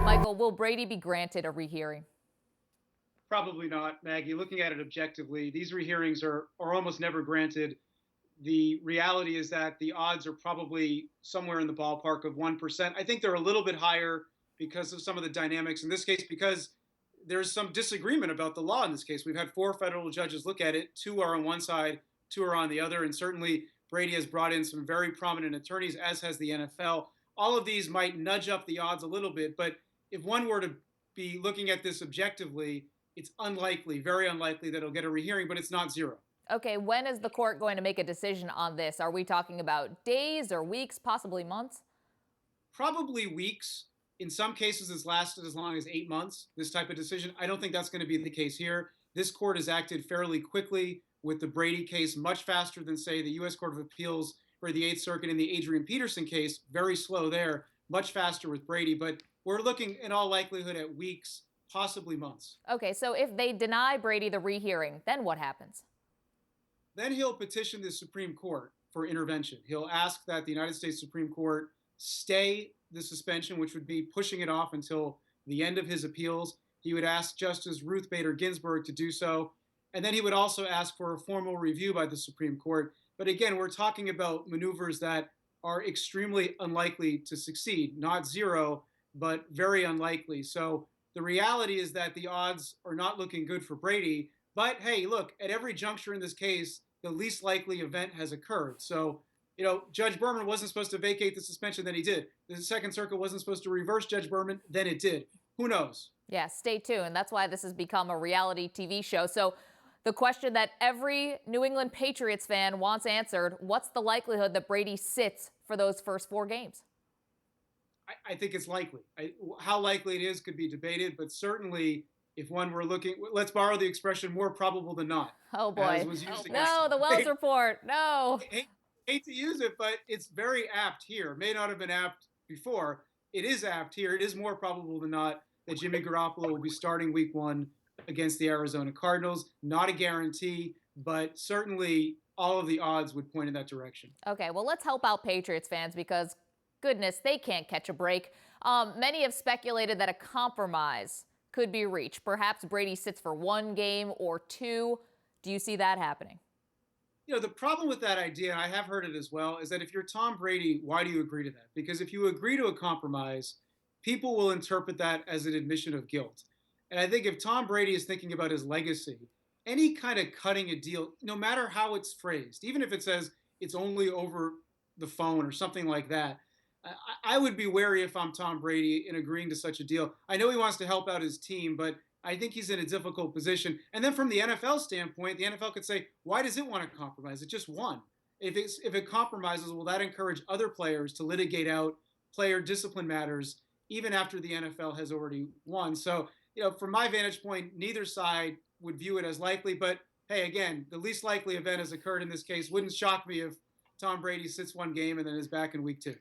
Michael, will Brady be granted a rehearing? Probably not, Maggie. Looking at it objectively, these rehearings are almost never granted. The reality is that the odds are probably somewhere in the ballpark of 1%. I think they're a little bit higher because of some of the dynamics in this case, because there's some disagreement about the law in this case. We've had 4 federal judges look at it. 2 are on one side, 2 are on the other. And certainly Brady has brought in some very prominent attorneys, as has the NFL. All of these might nudge up the odds a little bit. But if one were to be looking at this objectively, it's unlikely, very unlikely that he'll get a rehearing, but it's not zero. Okay, when is the court going to make a decision on this? Are we talking about days or weeks, possibly months? Probably weeks. In some cases, it's lasted as long as 8 months, this type of decision. I don't think that's going to be the case here. This court has acted fairly quickly with the Brady case, much faster than, say, the U.S. Court of Appeals or the Eighth Circuit in the Adrian Peterson case. Very slow there, much faster with Brady. But we're looking, in all likelihood, at weeks, possibly months. Okay, so if they deny Brady the rehearing, then what happens? Then he'll petition the Supreme Court for intervention. He'll ask that the United States Supreme Court stay the suspension, which would be pushing it off until the end of his appeals. He would ask Justice Ruth Bader Ginsburg to do so. And then he would also ask for a formal review by the Supreme Court. But again, we're talking about maneuvers that are extremely unlikely to succeed, not zero, but very unlikely. So the reality is that the odds are not looking good for Brady. But hey, look, at every juncture in this case, the least likely event has occurred. So, Judge Berman wasn't supposed to vacate the suspension, then he did. The Second Circuit wasn't supposed to reverse Judge Berman, then it did. Who knows? Yeah, stay tuned. That's why this has become a reality TV show. So the question that every New England Patriots fan wants answered, what's the likelihood that Brady sits for those first 4 games? I think it's likely. How likely it is could be debated, but certainly if one were looking, let's borrow the expression, more probable than not. Oh, boy. No, the Wells report. No. Hate to use it, but it's very apt here. May not have been apt before. It is apt here. It is more probable than not that Jimmy Garoppolo will be starting week 1 against the Arizona Cardinals. Not a guarantee, but certainly all of the odds would point in that direction. Okay, well, let's help out Patriots fans because, goodness, they can't catch a break. Many have speculated that a compromise could be reached. Perhaps Brady sits for 1 game or 2. Do you see that happening? The problem with that idea, and I have heard it as well, is that if you're Tom Brady, why do you agree to that? Because if you agree to a compromise, people will interpret that as an admission of guilt. And I think if Tom Brady is thinking about his legacy, any kind of cutting a deal, no matter how it's phrased, even if it says it's only over the phone or something like that, I would be wary if I'm Tom Brady in agreeing to such a deal. I know he wants to help out his team, but I think he's in a difficult position. And then from the NFL standpoint, the NFL could say, why does it want to compromise? It just won. If it compromises, will that encourage other players to litigate out player discipline matters even after the NFL has already won? So, from my vantage point, neither side would view it as likely. But hey, again, the least likely event has occurred in this case. Wouldn't shock me if Tom Brady sits 1 game and then is back in week 2.